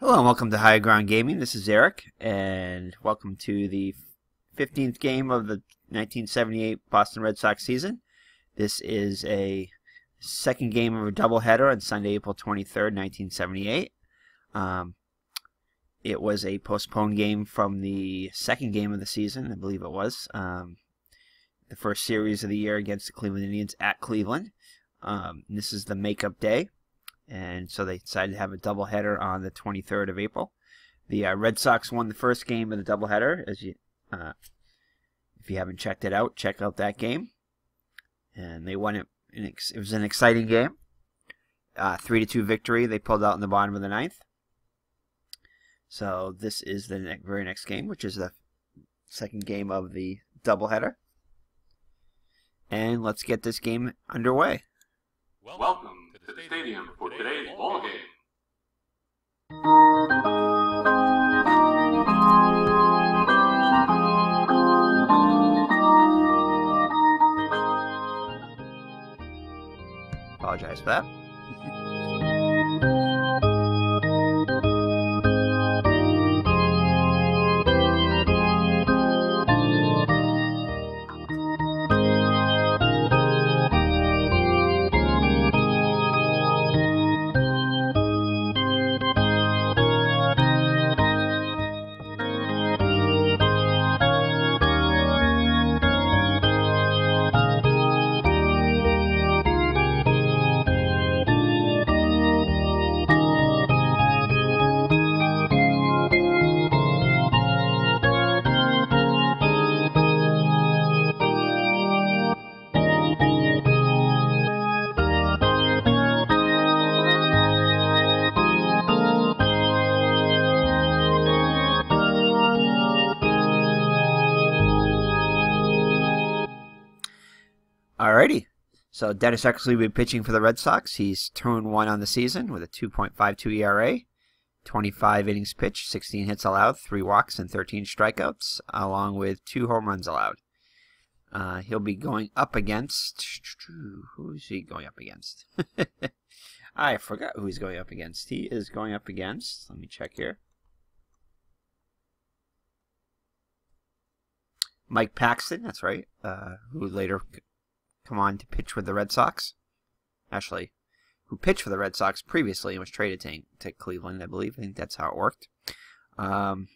Hello and welcome to High Ground Gaming. This is Eric, and welcome to the 15th game of the 1978 Boston Red Sox season. This is a second game of a doubleheader on Sunday, April 23rd, 1978. It was a postponed game from the second game of the season, I believe it was. The first series of the year against the Cleveland Indians at Cleveland. This is the makeup day. And so they decided to have a doubleheader on the 23rd of April. The Red Sox won the first game of the doubleheader. If you haven't checked it out, check out that game. And they won it. It was an exciting game. 3-2 victory. They pulled out in the bottom of the ninth. So this is the very next game, which is the second game of the doubleheader. And let's get this game underway. Welcome to the stadium for today's ball game. Apologize for that. Alrighty, so Dennis Eckersley will be pitching for the Red Sox. He's 2-1 on the season with a 2.52 ERA, 25 innings pitched, 16 hits allowed, 3 walks, and 13 strikeouts, along with 2 home runs allowed. He'll be going up against... Who is he going up against? I forgot who he's going up against. He is going up against... Let me check here. Mike Paxton, that's right, who later... come on to pitch with the Red Sox. Actually, who pitched for the Red Sox previously and was traded to Cleveland, I believe. I think that's how it worked. So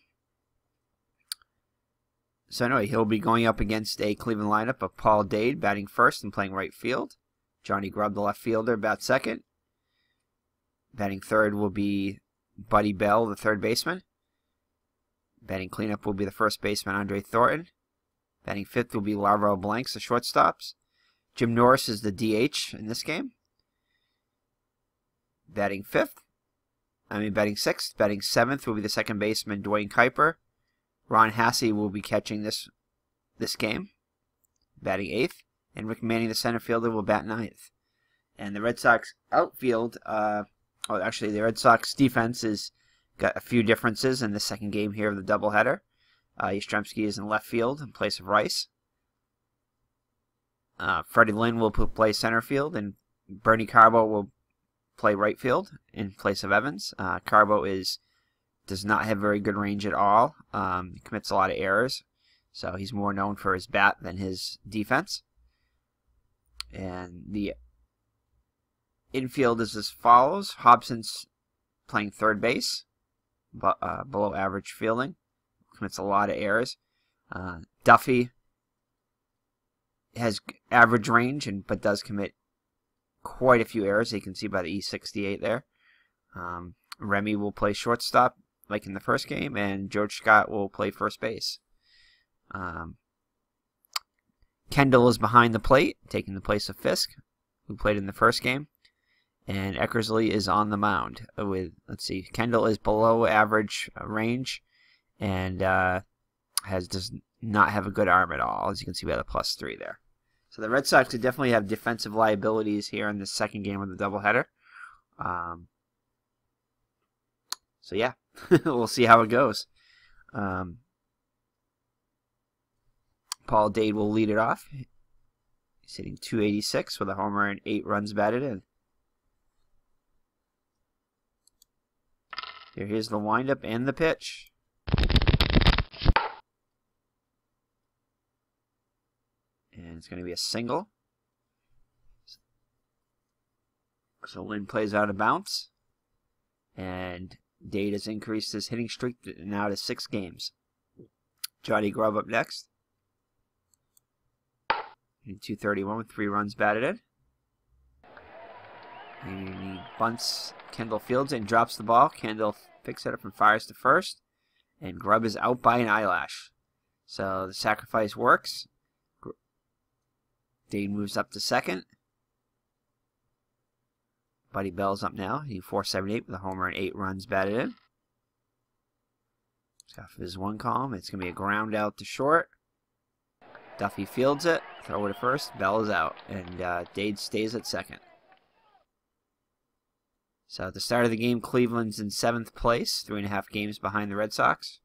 anyway, he'll be going up against a Cleveland lineup of Paul Dade batting first and playing right field. Johnny Grubb, the left fielder, bats second. Batting third will be Buddy Bell, the third baseman. Batting cleanup will be the first baseman, Andre Thornton. Batting fifth will be Larvo Blanks, the shortstops. Jim Norris is the DH in this game. Batting sixth. Batting seventh will be the second baseman, Dwayne Kuiper. Ron Hassey will be catching this game. Batting eighth. And Rick Manning, the center fielder, will bat ninth. And the Red Sox outfield, the Red Sox defense has got a few differences in the second game here of the doubleheader. Yastrzemski is in left field in place of Rice. Freddie Lynn will play center field, and Bernie Carbo will play right field in place of Evans. Carbo does not have very good range at all. He commits a lot of errors, so he's more known for his bat than his defense. And the infield is as follows. Hobson's playing third base, but below average fielding. Commits a lot of errors. Duffy has average range, but does commit quite a few errors. You can see by the E68 there. Remy will play shortstop, like in the first game, and George Scott will play first base. Kendall is behind the plate, taking the place of Fisk, who played in the first game. And Eckersley is on the mound with, Kendall is below average range, and does not have a good arm at all, as you can see by the +3 there. So the Red Sox could definitely have defensive liabilities here in the second game of the doubleheader. So yeah, we'll see how it goes. Paul Dade will lead it off. He's hitting .286 with a homer and 8 runs batted in. Here's the windup and the pitch. And it's going to be a single. So Lynn plays out of bounce. And Dade has increased his hitting streak now to 6 games. Johnny Grove up next. In 231 with 3 runs batted in. And he bunts Kendall Fields and drops the ball. Kendall picks it up and fires to first. And Grubb is out by an eyelash. So the sacrifice works. Dade moves up to second. Buddy Bell's up now. He 478 with a homer and 8 runs batted in. Off of his 1 column. It's going to be a ground out to short. Duffy fields it. Throw it to first. Bell is out. And Dade stays at second. So at the start of the game, Cleveland's in 7th place. 3.5 games behind the Red Sox.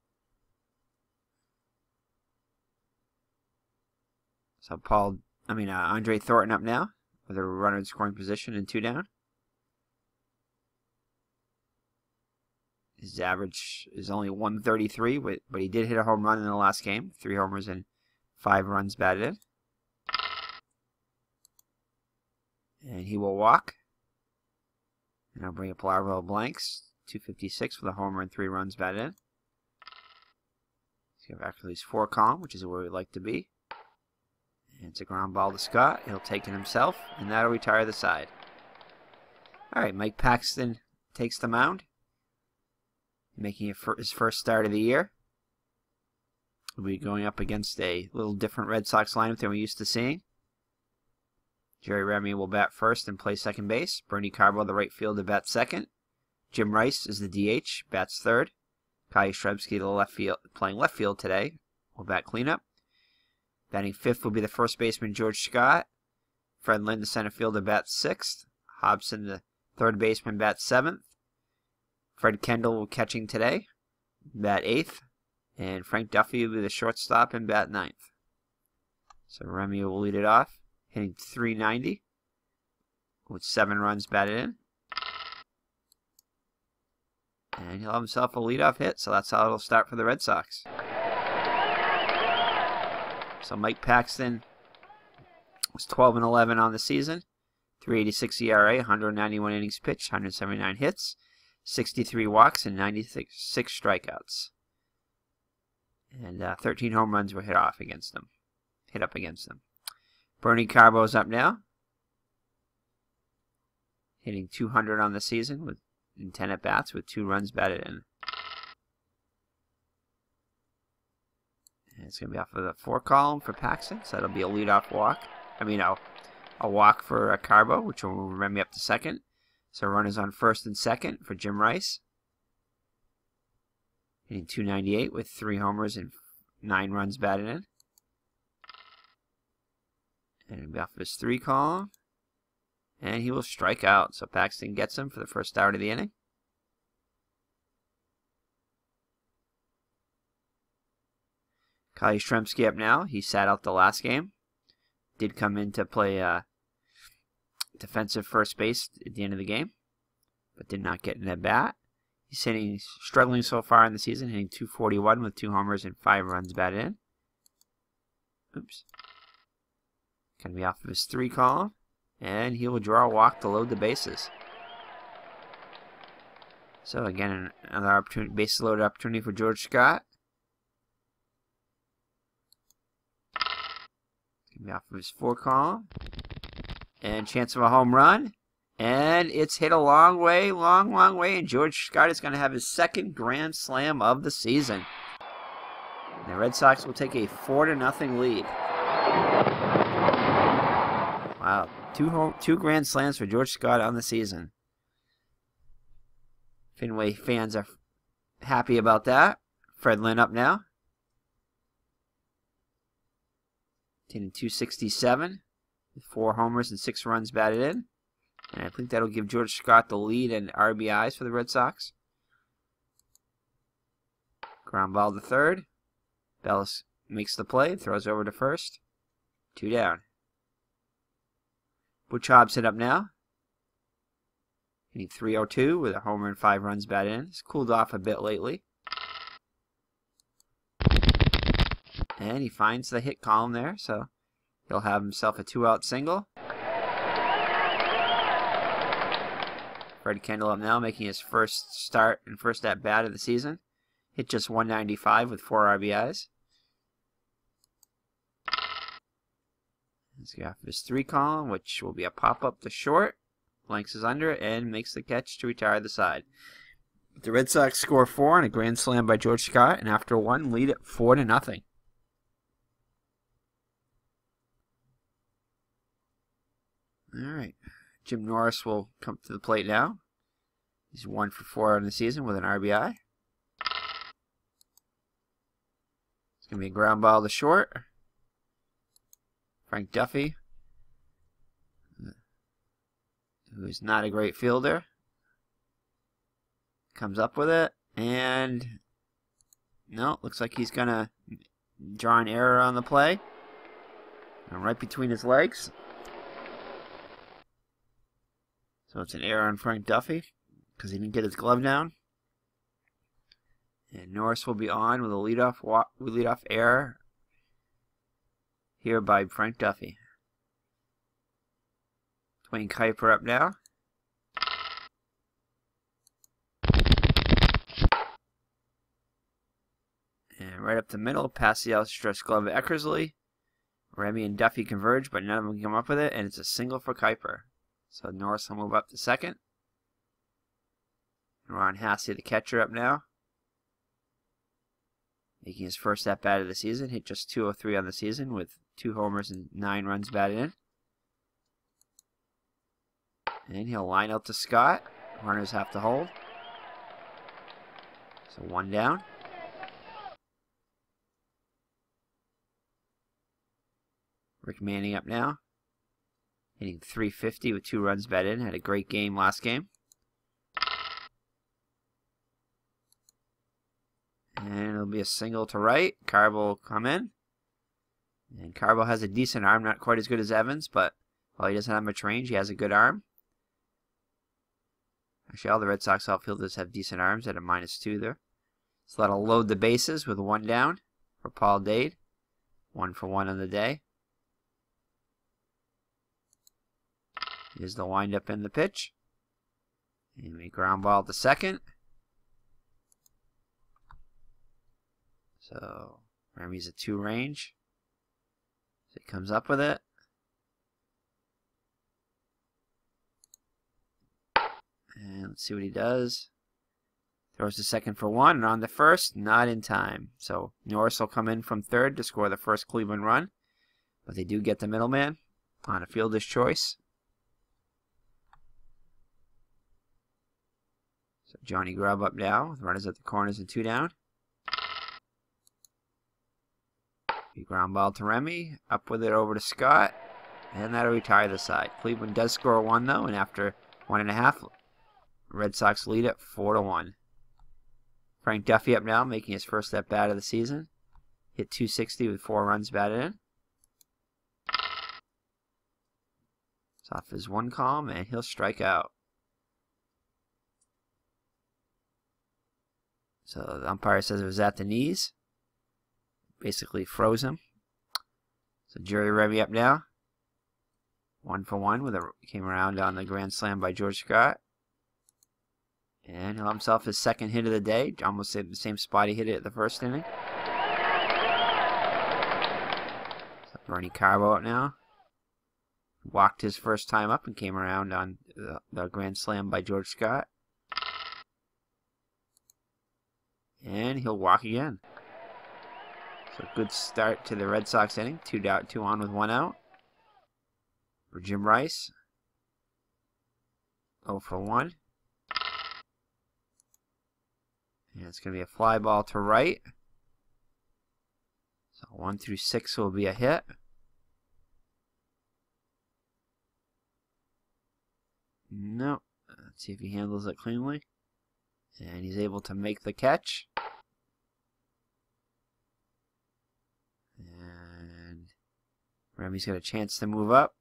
So Andre Thornton up now with a runner in scoring position and 2 down. His average is only 133, but he did hit a home run in the last game. 3 homers and 5 runs batted in. And he will walk. And I'll bring up Larvo blanks. 256 with a homer and 3 runs batted in. He's got back to his 4 column, which is where we'd like to be. And it's a ground ball to Scott. He'll take it himself, and that'll retire the side. All right, Mike Paxton takes the mound, making it his first start of the year. We'll be going up against a little different Red Sox lineup than we're used to seeing. Jerry Remy will bat first and play second base. Bernie Carbo, the right fielder, bats second. Jim Rice is the DH, bats third. Kai Yastrzemski, the left field, playing left field today, will bat cleanup. Batting fifth will be the first baseman, George Scott. Fred Lynn, the center fielder, bats sixth. Hobson, the third baseman, bats seventh. Fred Kendall catching today, bat eighth. And Frank Duffy will be the shortstop and bat ninth. So Remy will lead it off, hitting .390 with 7 runs batted in. And he'll have himself a leadoff hit, so that's how it'll start for the Red Sox. So Mike Paxton was 12-11 on the season, 3.86 ERA, 191 innings pitched, 179 hits, 63 walks, and 96 strikeouts. And 13 home runs were hit up against them. Bernie Carbo's up now, hitting .200 on the season in 10 at-bats with 2 runs batted in. And it's going to be off of the 4 column for Paxton, so that'll be a leadoff walk. A walk for Carbo, which will move Remy up to second. So runners on first and second for Jim Rice. Hitting .298 with 3 homers and 9 runs batted in. And it'll be off of his 3 column. And he will strike out. So Paxton gets him for the first out of the inning. Kyle Yastrzemski up now. He sat out the last game. Did come in to play defensive first base at the end of the game, but did not get an at-bat. He's struggling so far in the season, hitting .241 with 2 homers and 5 runs batted in. Oops. Going to be off of his 3 column, and he will draw a walk to load the bases. So again, another opportunity, bases loaded opportunity for George Scott. Going to be off of his 4 column, and chance of a home run. And it's hit a long way, long way. And George Scott is going to have his 2nd grand slam of the season. And the Red Sox will take a 4-0 lead. Wow, 2 grand slams for George Scott on the season. Fenway fans are happy about that. Fred Lynn up now. Hitting .267 with 4 homers and 6 runs batted in. And I think that'll give George Scott the lead in RBIs for the Red Sox. Ground ball to third. Bellis makes the play, throws over to first. 2 down. Butch Hobson up now. Hitting .302 with a homer and 5 runs batted in. He's cooled off a bit lately. And he finds the hit column there, so he'll have himself a 2-out single. Fred Kendall up now, making his first start and first at bat of the season. Hit just .195 with 4 RBIs. Let's go off his 3 column, which will be a pop-up to short. Blanks is under it and makes the catch to retire the side. The Red Sox score 4 on a grand slam by George Scott, and after 1, lead it 4-0. Alright, Jim Norris will come to the plate now. He's 1 for 4 on the season with an RBI. It's going to be a ground ball to short. Frank Duffy, who's not a great fielder, comes up with it, and no, looks like he's going to draw an error on the play. And right between his legs. So it's an error on Frank Duffy because he didn't get his glove down. And Norris will be on with a leadoff error here by Frank Duffy. Dwayne Kuiper up now. And right up the middle, past the outstretched glove of Eckersley. Remy and Duffy converge, but none of them can come up with it, and it's a single for Kuiper. So Norris will move up to second. And Ron Hassey, the catcher, up now. Making his first at-bat of the season. Hit just .203 on the season with 2 homers and 9 runs batted in. And he'll line out to Scott. Runners have to hold. So 1 down. Rick Manning up now. Hitting .350 with 2 runs batted in. Had a great game last game. And it'll be a single to right. Carbo will come in. And Carbo has a decent arm. Not quite as good as Evans, but while he doesn't have much range, he has a good arm. Actually, all the Red Sox outfielders have decent arms at a -2 there. So that'll load the bases with 1 down for Paul Dade. 1 for 1 on the day. Here's the windup in the pitch. And we ground ball to second. So Remy's a 2 range. So he comes up with it. And let's see what he does. Throws to second for 1, and on the first, not in time. So Norris will come in from third to score the first Cleveland run. But they do get the middleman on a fielder's choice. So Johnny Grubb up now, with runners at the corners and 2 down. Ground ball to Remy, up with it over to Scott, and that'll retire the side. Cleveland does score 1 though, and after 1.5, Red Sox lead it 4-1. Frank Duffy up now, making his first at bat of the season. Hit .260 with 4 runs batted in. It's off his 1 column, and he'll strike out. So the umpire says it was at the knees. Basically froze him. So Jerry Remy up now. 1 for 1 with came around on the grand slam by George Scott. And he'll have himself his 2nd hit of the day. Almost the same spot he hit it at the first inning. So Bernie Carbo up now. Walked his first time up and came around on the grand slam by George Scott. And he'll walk again. So good start to the Red Sox inning. 2 on with 1 out. For Jim Rice. 0 for 1. And it's going to be a fly ball to right. So 1 through 6 will be a hit. No. Let's see if he handles it cleanly. And he's able to make the catch. And Remy's got a chance to move up.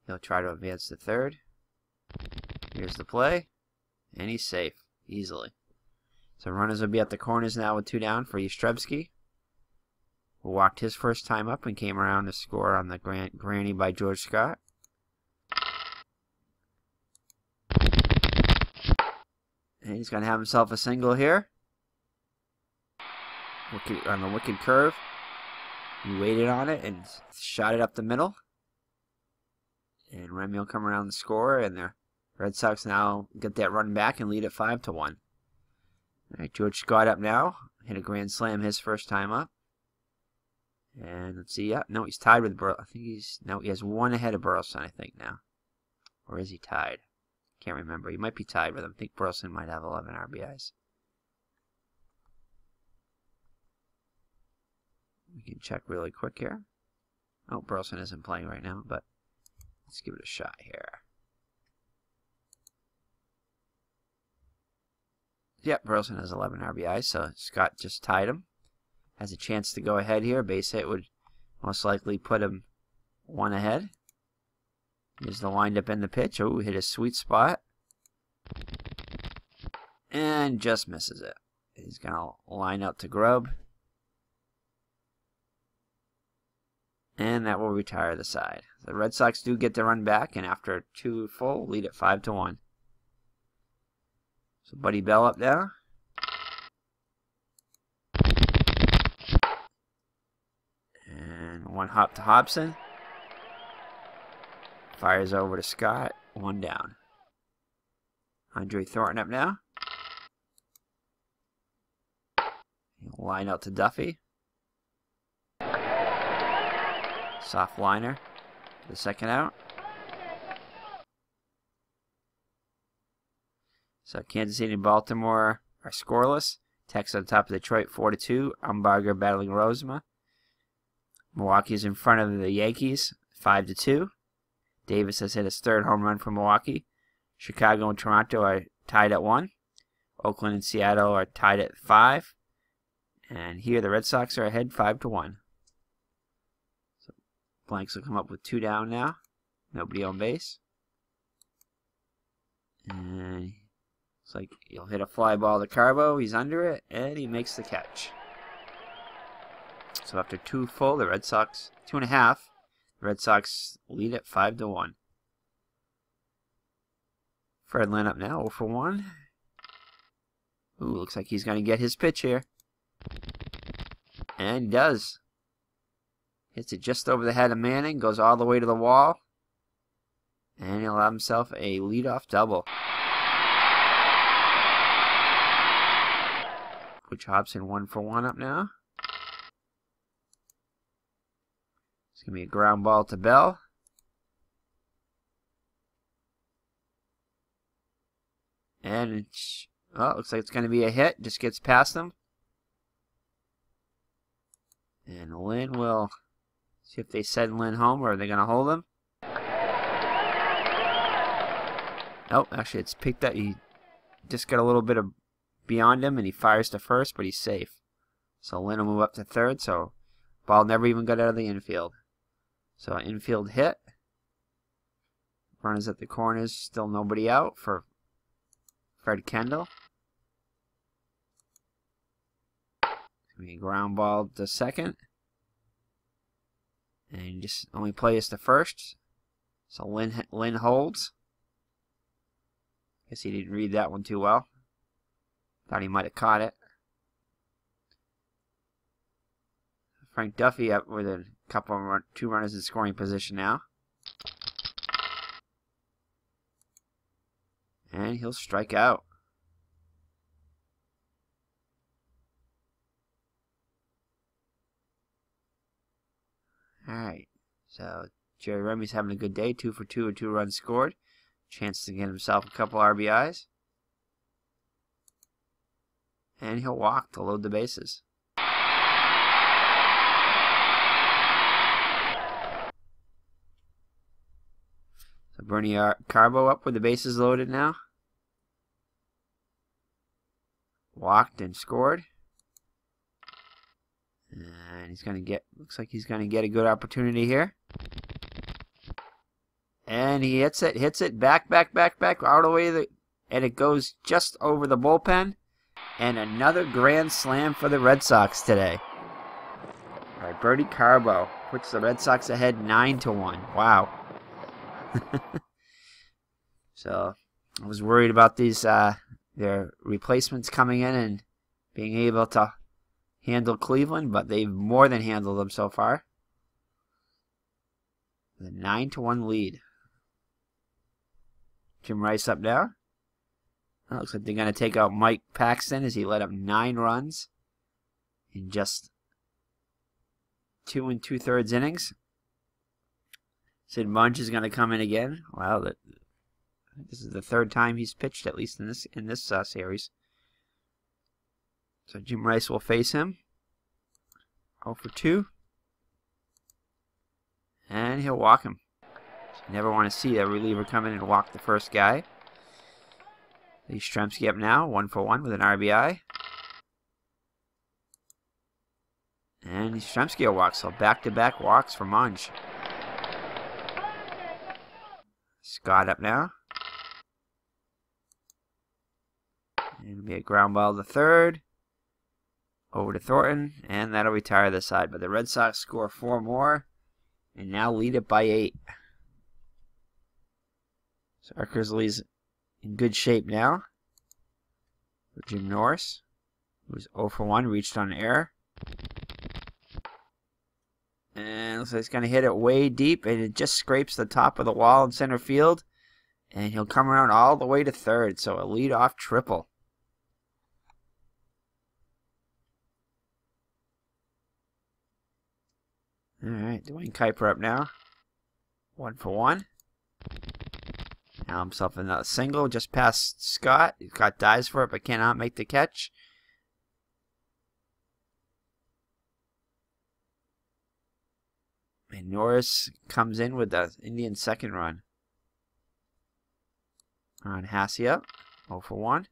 He'll try to advance to third. Here's the play. And he's safe. Easily. So runners will be at the corners now with 2 down for Yastrzemski, who walked his first time up and came around to score on the granny by George Scott. And he's going to have himself a single here. On the wicked curve. He waited on it and shot it up the middle. And Remy will come around the score, and the Red Sox now get that run back and lead at 5-1. All right, George Scott up now. Hit a grand slam his first time up. And let's see. Yeah, no, he's tied with Burleson. I think he has 1 ahead of Burleson, I think, now. Or is he tied? Can't remember. He might be tied with him. I think Burleson might have 11 RBIs. We can check really quick here. Oh, Burleson isn't playing right now, but let's give it a shot here. Yep, Burleson has 11 RBIs, so Scott just tied him. Has a chance to go ahead here. Base hit would most likely put him 1 ahead. Here's the windup in the pitch. Oh, hit a sweet spot. And just misses it. He's going to line up to Grubb. And that will retire the side. The Red Sox do get the run back, and after 2 full, lead at 5-1. So Buddy Bell up there. And 1 hop to Hobson. Fires over to Scott. 1 down. Andre Thornton up now. He'll line out to Duffy. Soft liner. The second out. So Kansas City and Baltimore are scoreless. Texas on top of Detroit 4-2. Umbarger battling Rozema. Milwaukee's in front of the Yankees 5-2. Davis has hit his 3rd home run for Milwaukee. Chicago and Toronto are tied at 1. Oakland and Seattle are tied at 5. And here the Red Sox are ahead 5-1. So Blanks will come up with 2 down now. Nobody on base. And looks like he'll hit a fly ball to Carbo. He's under it, and he makes the catch. So after 2 full, the Red Sox, 2.5, the Red Sox lead at 5-1. Fred Lynn up now, 0 for 1. Ooh, looks like he's going to get his pitch here. And he does. Hits it just over the head of Manning, goes all the way to the wall. And he'll have himself a leadoff double. Butch Hobson 1 for 1 up now. It's going to be a ground ball to Bell. And it looks like it's going to be a hit. Just gets past him. And Lynn will see if they send Lynn home or are they going to hold him. Nope, actually it's picked up. He just got a little bit of beyond him and he fires to first, but he's safe. So Lynn will move up to 3rd, so ball never even got out of the infield. So an infield hit. Runners at the corners, still nobody out for Fred Kendall. Ground ball to 2nd. And just only play is to 1st. So Lynn holds. Guess he didn't read that one too well. Thought he might have caught it. Frank Duffy up with a couple of 2 runners in scoring position now. And he'll strike out. Alright, so Jerry Remy's having a good day. 2 for 2 and 2 runs scored. Chance to get himself a couple RBIs. And he'll walk to load the bases. So Bernie Carbo up with the bases loaded now. Walked and scored. And he's going to get, looks like he's going to get a good opportunity here. And he hits it, back, out away, and it goes just over the bullpen. And another grand slam for the Red Sox today. All right, Bertie Carbo puts the Red Sox ahead 9-1. Wow. So I was worried about these their replacements coming in and being able to handle Cleveland, but they've more than handled them so far. The 9-1 lead. Jim Rice up now. It looks like they're going to take out Mike Paxton as he let up 9 runs in just 2 2/3 innings. Sid Munch is going to come in again. Wow, this is the 3rd time he's pitched, at least in this series. So Jim Rice will face him. 0 for 2. And he'll walk him. You never want to see a reliever come in and walk the first guy. Yastrzemski up now, 1 for 1 with an RBI. And Yastrzemski will walk, so back-to-back walks for Munch. Scott up now. And it'll be a ground ball to third. Over to Thornton, and that'll retire the side. But the Red Sox score 4 more, and now lead it by 8. So Eckersley's in good shape now. For Jim Norris, who's 0 for 1, reached on error. And looks like he's going to hit it way deep, and it just scrapes the top of the wall in center field. And he'll come around all the way to third, so a leadoff triple. All right, Dwayne Kuiper up now. 1 for 1. Now himself another single just past Scott. Scott dives for it but cannot make the catch. And Norris comes in with the Indian second run. On Hacia, 0 for 1.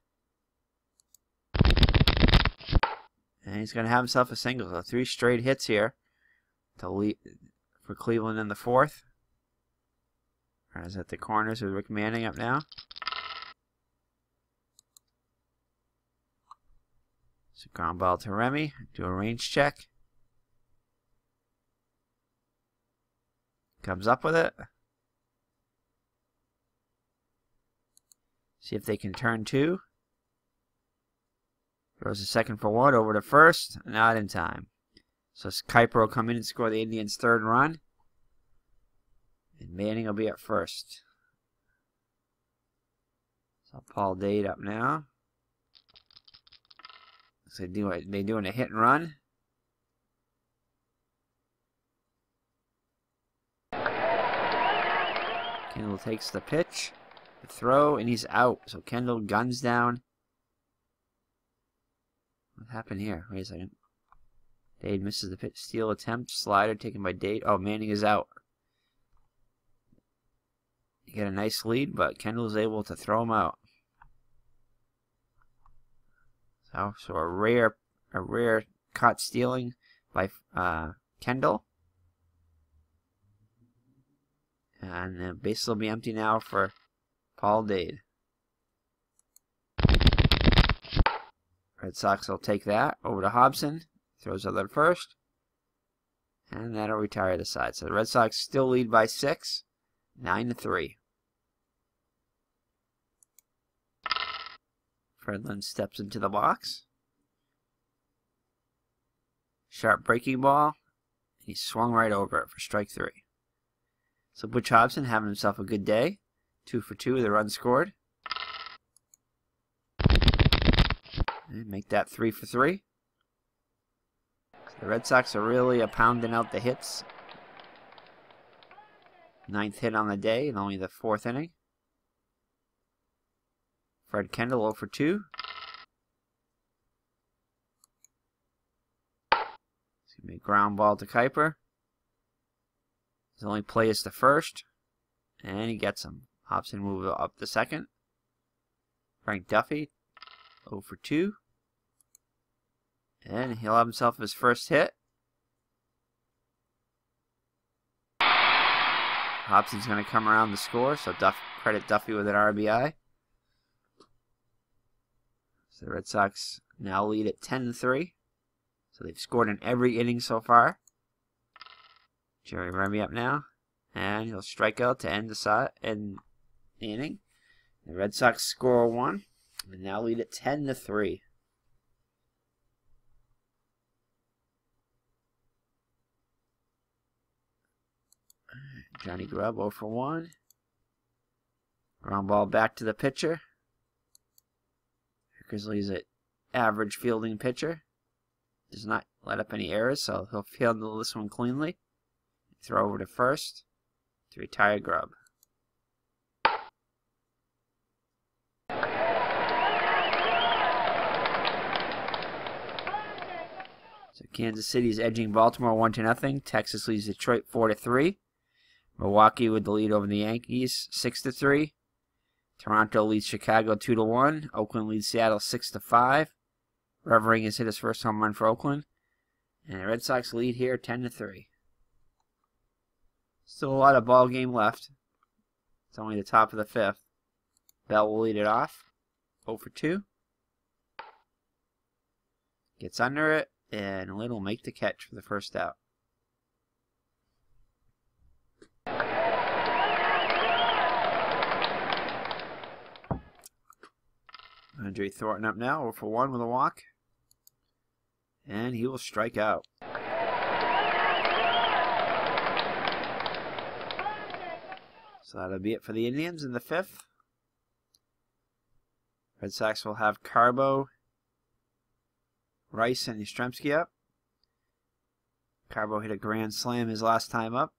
And he's going to have himself a single. So 3 straight hits here to lead for Cleveland in the 4th. Runners at the corners with Rick Manning up now. So ground ball to Remy. Do a range check. Comes up with it. See if they can turn 2. Throws a second for 1 over to first. Not in time. So Kuiper will come in and score the Indians' 3rd run. And Manning will be at first. So Paul Dade up now. So they're doing a hit and run. Kendall takes the pitch, the throw, and he's out. So Kendall guns down. What happened here? Wait a second. Dade misses the pitch. Steal attempt. Slider taken by Dade. Oh, Manning is out. You get a nice lead, but Kendall is able to throw him out. So a rare caught stealing by Kendall. And the base will be empty now for Paul Dade. Red Sox will take that over to Hobson. Throws out at first. And that'll retire the side. So the Red Sox still lead by 6. 9-3. Fredlin steps into the box. Sharp breaking ball. He swung right over it for strike 3. So Butch Hobson having himself a good day. 2 for 2 with a run scored. And make that 3 for 3. So the Red Sox are really pounding out the hits. 9th hit on the day and only the 4th inning. Fred Kendall 0 for 2. It's going to be a ground ball to Kuiper. His only play is the first. And he gets him. Hobson moves up the second. Frank Duffy 0 for 2. And he'll have himself his first hit. Hobson's going to come around the score, so credit Duffy with an RBI. So the Red Sox now lead at 10-3. So they've scored in every inning so far. Jerry Remy up now, and he'll strike out to end the inning. The Red Sox score 1, and now lead at 10-3. Johnny Grubb 0 for 1. Ground ball back to the pitcher. Eckersley's an average fielding pitcher. Does not let up any errors, so he'll handle this one cleanly. Throw over to first to retire Grubb. So Kansas City's edging Baltimore 1-0. Texas leads Detroit 4-3. Milwaukee with the lead over the Yankees 6-3. Toronto leads Chicago 2-1. Oakland leads Seattle 6-5. Revering has hit his first home run for Oakland. And the Red Sox lead here 10-3. Still a lot of ball game left. It's only the top of the 5th. Bell will lead it off. 0 for 2. Gets under it, and Lynn will make the catch for the first out. Andre Thornton up now, 0 for 1 with a walk. And he will strike out. So that'll be it for the Indians in the 5th. Red Sox will have Carbo, Rice, and Yastrzemski up. Carbo hit a grand slam his last time up.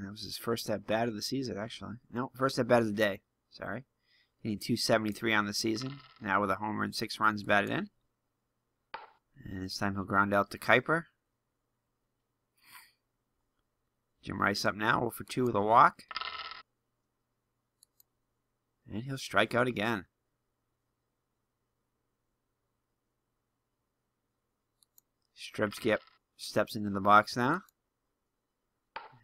That was his first at bat of the season, actually. No, first at bat of the day. Sorry. Hitting .273 on the season. Now with a homer and 6 runs batted in. And this time he'll ground out to Kuiper. Jim Rice up now, 0 for 2 with a walk. And he'll strike out again. Yastrzemski steps into the box now.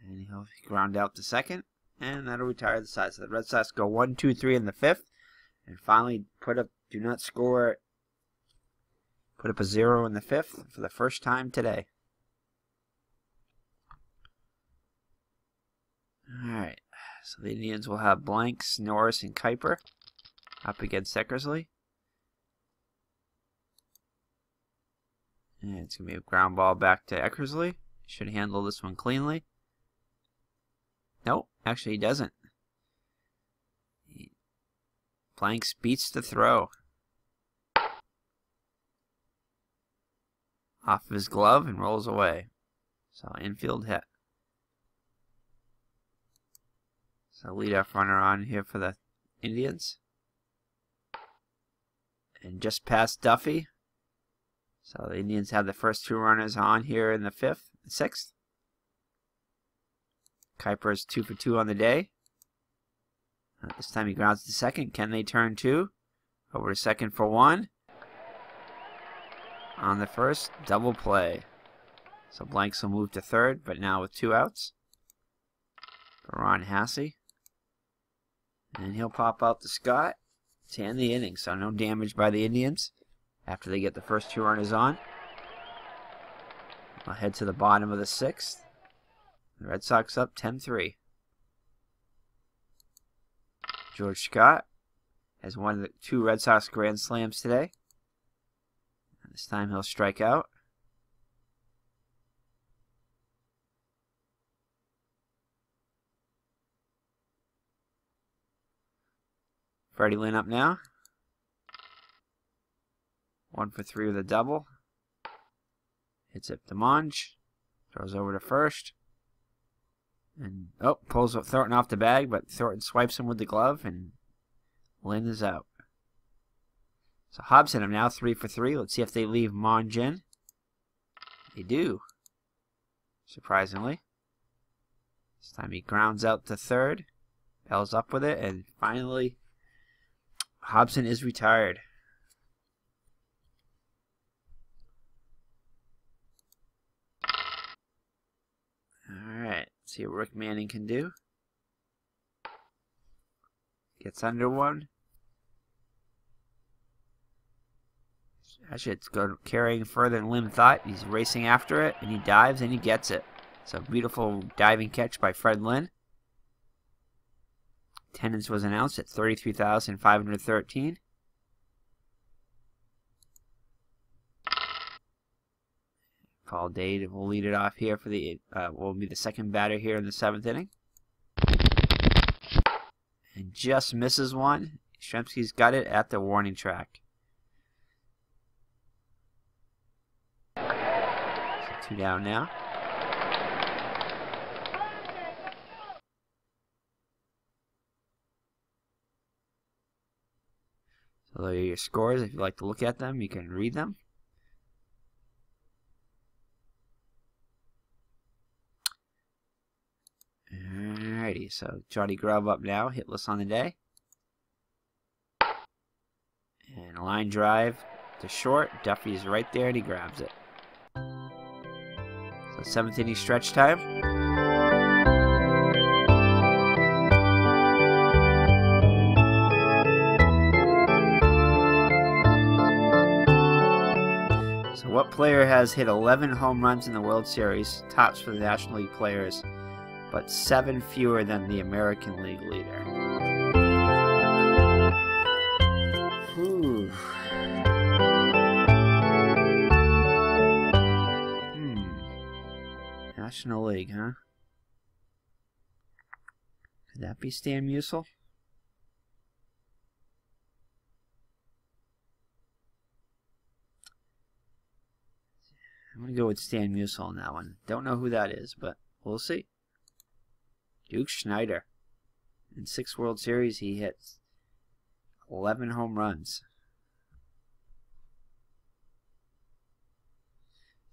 And he'll ground out to second. And that'll retire the side. So the Red Sox go 1, 2, 3 in the 5th. And finally put up a 0 in the 5th for the first time today. Alright. So the Indians will have Blanks, Norris, and Kuiper up against Eckersley. And it's going to be a ground ball back to Eckersley. Should handle this one cleanly. Nope, actually he doesn't. Blanks beats the throw. Off of his glove and rolls away. So infield hit. So leadoff runner on here for the Indians. And just past Duffy. So the Indians have the first 2 runners on here in the 6th. Kuiper is 2 for 2 on the day. This time he grounds to second. Can they turn 2? Over to second for 1. On the first, double play. So Blanks will move to third, but now with 2 outs. For Ron Hassey. And he'll pop out to Scott to end the inning. So no damage by the Indians after they get the first 2 runners on. I'll head to the bottom of the 6th. The Red Sox up 10-3. George Scott has won the 2 Red Sox grand slams today. And this time he'll strike out. Freddie Lynn up now. 1 for 3 with a double. Hits it to Monge. Throws over to first. And, pulls Thornton off the bag, but Thornton swipes him with the glove, and Lynn is out. So Hobson are now 3 for 3. Let's see if they leave Monge in. They do. Surprisingly. This time he grounds out to third. Bell's up with it, and finally, Hobson is retired. See what Rick Manning can do. Gets under one. Actually, it's carrying further than Lim thought. He's racing after it, and he dives, and he gets it. So beautiful diving catch by Fred Lynn. Attendance was announced at 33,513. Paul Dade will lead it off here for the will be the second batter here in the 7th inning. And just misses one. Yastrzemski's got it at the warning track. So 2 down now. So there are your scores. If you'd like to look at them, you can read them. Alrighty, so Johnny Grubb up now, hitless on the day. And a line drive to short. Duffy's right there and he grabs it. So 7th inning stretch time. So what player has hit 11 home runs in the World Series, tops for the National League players, but 7 fewer than the American League leader? Whew. National League, huh? Could that be Stan Musial? I'm going to go with Stan Musial on that one. Don't know who that is, but we'll see. Duke Schneider. In 6 World Series, he hit 11 home runs.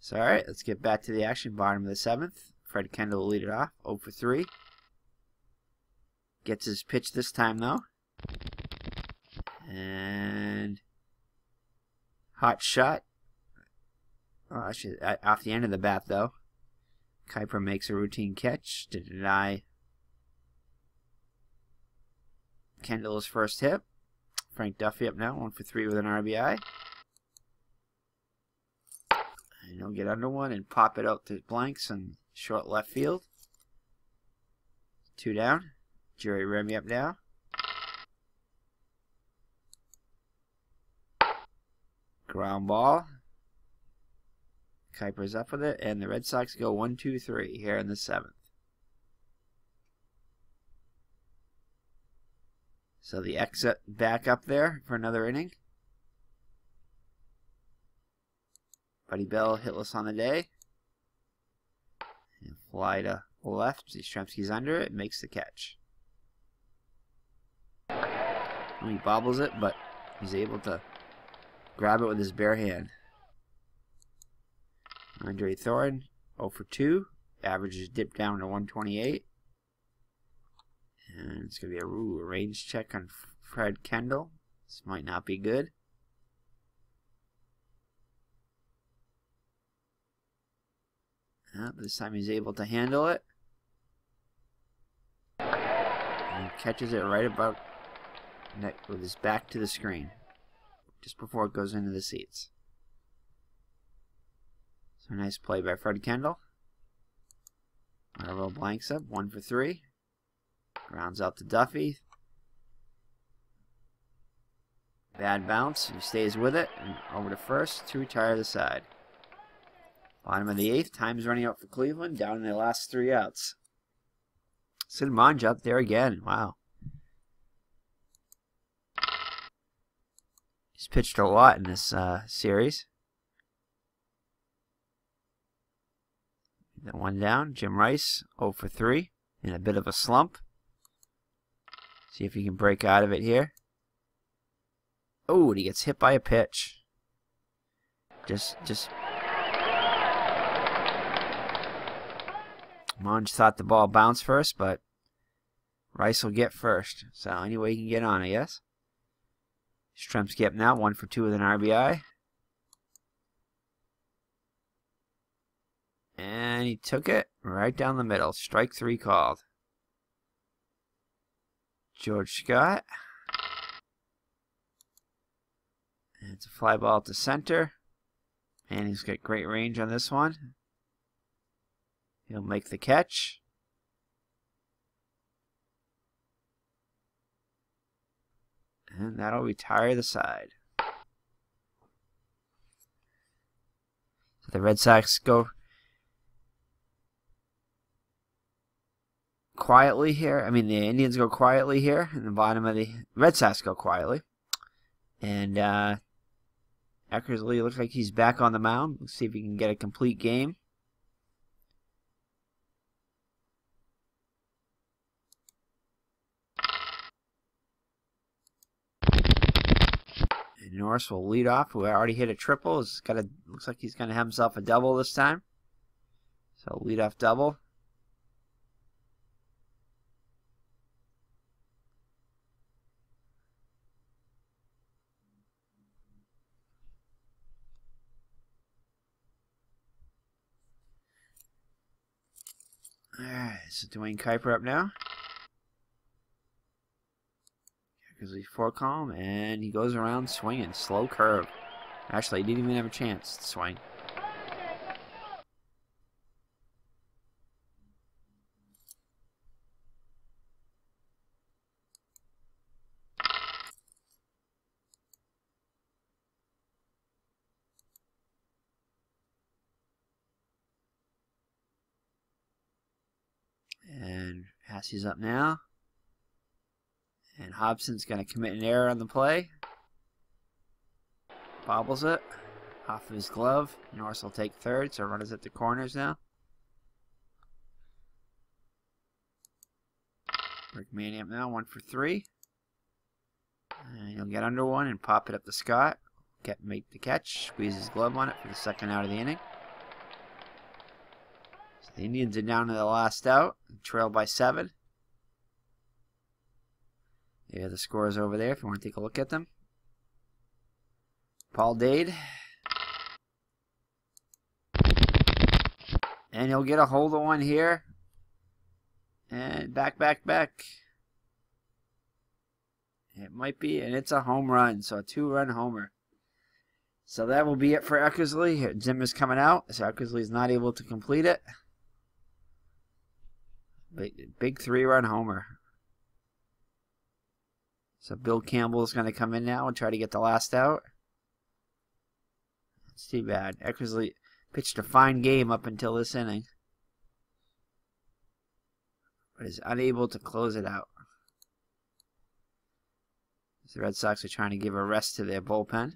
So, alright, let's get back to the action. Bottom of the 7th. Fred Kendall will lead it off. 0 for 3. Gets his pitch this time, though. And hot shot. Oh, actually, off the end of the bat, though. Kuiper makes a routine catch to deny Kendall's first hit. Frank Duffy up now, 1 for 3 with an RBI. And he'll get under one and pop it out to blanks and short left field. 2 down. Jerry Remy up now. Ground ball. Kuiper's up with it, and the Red Sox go 1-2-3 here in the 7th. So the exit back up there for another inning. Buddy Bell hitless on the day. And fly to left. Yastrzemski's under it, makes the catch. Well, he bobbles it, but he's able to grab it with his bare hand. Andre Thorne, 0 for 2. Average is dipped down to 128. And it's going to be a range check on Fred Kendall. This might not be good. This time he's able to handle it. And he catches it right about with his back to the screen. Just before it goes into the seats. So nice play by Fred Kendall. Marvel blanks up, 1 for 3. Grounds out to Duffy. Bad bounce. He stays with it. And over to first to retire the side. Bottom of the 8th. Time's running out for Cleveland. Down in their last 3 outs. Sid Monge up there again. Wow. He's pitched a lot in this series. Then 1 down. Jim Rice, 0 for 3. In a bit of a slump. See if he can break out of it here. Oh, and he gets hit by a pitch. Just. Monge thought the ball bounced first, but Rice will get first. So anyway he can get on, I guess. Yastrzemski up now, 1 for 2 with an RBI. And he took it right down the middle. Strike 3 called. George Scott. And it's a fly ball to center. And he's got great range on this one. He'll make the catch. And that'll retire the side. So the Red Sox go quietly here. I mean, the Indians go quietly here. In the bottom of the Red Sox go quietly. And Eckersley looks like he's back on the mound. Let's see if he can get a complete game. And Norris will lead off, who already hit a triple. Looks like he's going to have himself a double this time. So lead off double. Alright, so Dwayne Kuiper up now. Eckersley 4 column, and he goes around swinging. Slow curve. Actually, he didn't even have a chance to swing. And Hassey's up now. And Hobson's going to commit an error on the play. Bobbles it off of his glove. Norris will take third, so runners at the corners now. Rick Manny up now, 1 for 3. And he'll get under one and pop it up to Scott. Make the catch. Squeeze his glove on it for the second out of the inning. So the Indians are down to the last out. Trailed by 7. There are the scores over there if you want to take a look at them. Paul Dade. And he'll get a hold of one here. And back. It might be, and it's a home run. So a 2-run homer. So that will be it for Eckersley. Zimmer's coming out. So Eckersley's not able to complete it. Big 3-run homer. So Bill Campbell's going to come in now and try to get the last out. It's too bad. Eckersley pitched a fine game up until this inning, but is unable to close it out. The Red Sox are trying to give a rest to their bullpen.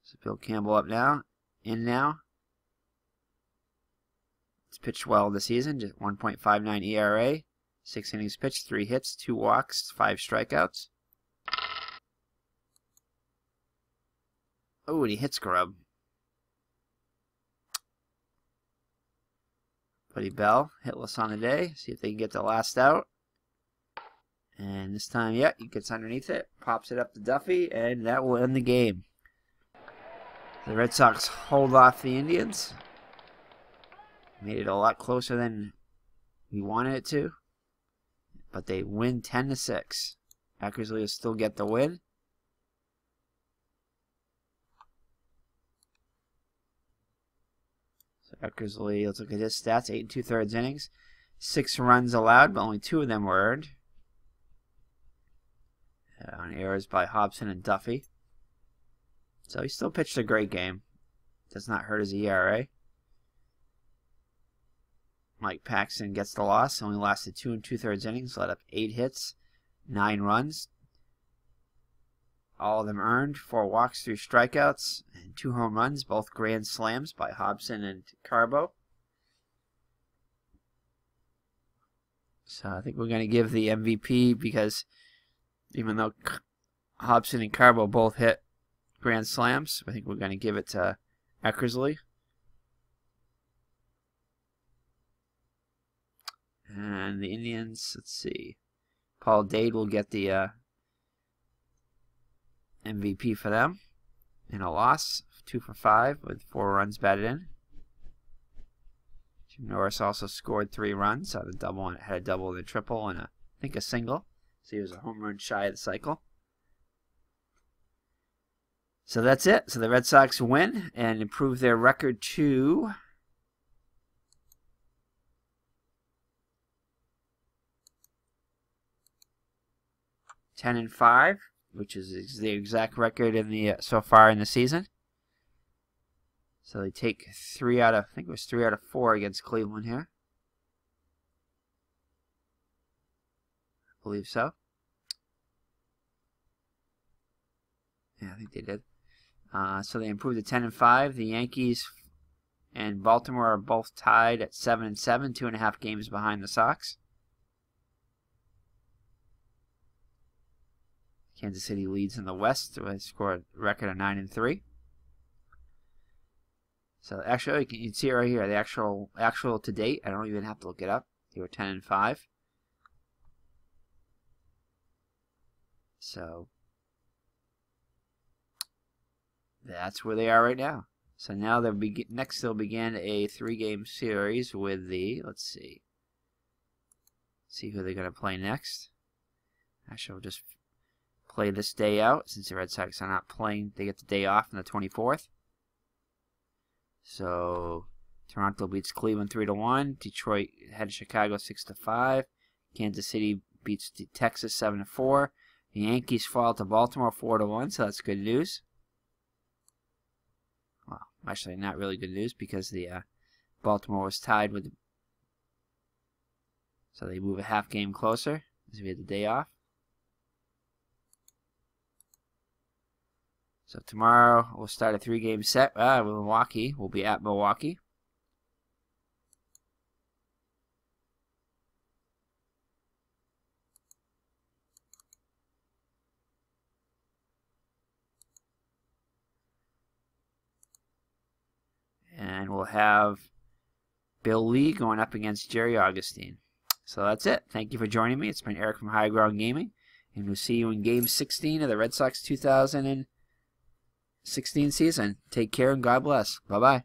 So Bill Campbell up now. In now. It's pitched well this season. Just 1.59 ERA. 6 innings pitched, 3 hits, 2 walks, 5 strikeouts. Oh, and he hits Grubb. Buddy Bell, hitless on the day. See if they can get the last out. And this time, yeah, he gets underneath it, pops it up to Duffy, and that will end the game. The Red Sox hold off the Indians. Made it a lot closer than we wanted it to. But they win 10-6. Eckersley will still get the win. So Eckersley, let's look at his stats. 8 2/3 innings. 6 runs allowed, but only 2 of them were earned. On errors by Hobson and Duffy. So he still pitched a great game. Does not hurt his ERA. Mike Paxton gets the loss. Only lasted 2 2/3 innings. Let up 8 hits, 9 runs. All of them earned. 4 walks, 3 strikeouts, and 2 home runs. Both grand slams by Hobson and Carbo. So I think we're going to give the MVP because even though Hobson and Carbo both hit grand slams, I think we're going to give it to Eckersley. And the Indians, let's see. Paul Dade will get the MVP for them in a loss. 2 for 5 with 4 runs batted in. Jim Norris also scored 3 runs. Had a double and a triple and I think a single. So he was a home run shy of the cycle. So that's it. So the Red Sox win and improve their record to 10-5, which is the exact record in the so far in the season. So they take 3 out of, I think it was 3 out of 4 against Cleveland here. I believe so. Yeah, I think they did. So they improved to 10-5. The Yankees and Baltimore are both tied at 7-7, 2.5 games behind the Sox. Kansas City leads in the West. They scored a record of 9-3. So actually, you can see it right here. The actual to date. I don't even have to look it up. They were 10-5. So that's where they are right now. So now they'll next they'll begin a 3-game series with the, let's see who they're going to play next. Actually, we'll just play this day out since the Red Sox are not playing. They get the day off on the 24th. So Toronto beats Cleveland 3-1. Detroit head to Chicago 6-5. Kansas City beats Texas 7-4. The Yankees fall to Baltimore 4-1. So that's good news. Well, actually not really good news because the Baltimore was tied with. So they move a half game closer as we had the day off. So tomorrow we'll start a 3-game set with Milwaukee. We'll be at Milwaukee. And we'll have Bill Lee going up against Jerry Augustine. So that's it. Thank you for joining me. It's been Eric from High Ground Gaming. And we'll see you in Game 16 of the Red Sox 2016 season. Take care and God bless. Bye-bye.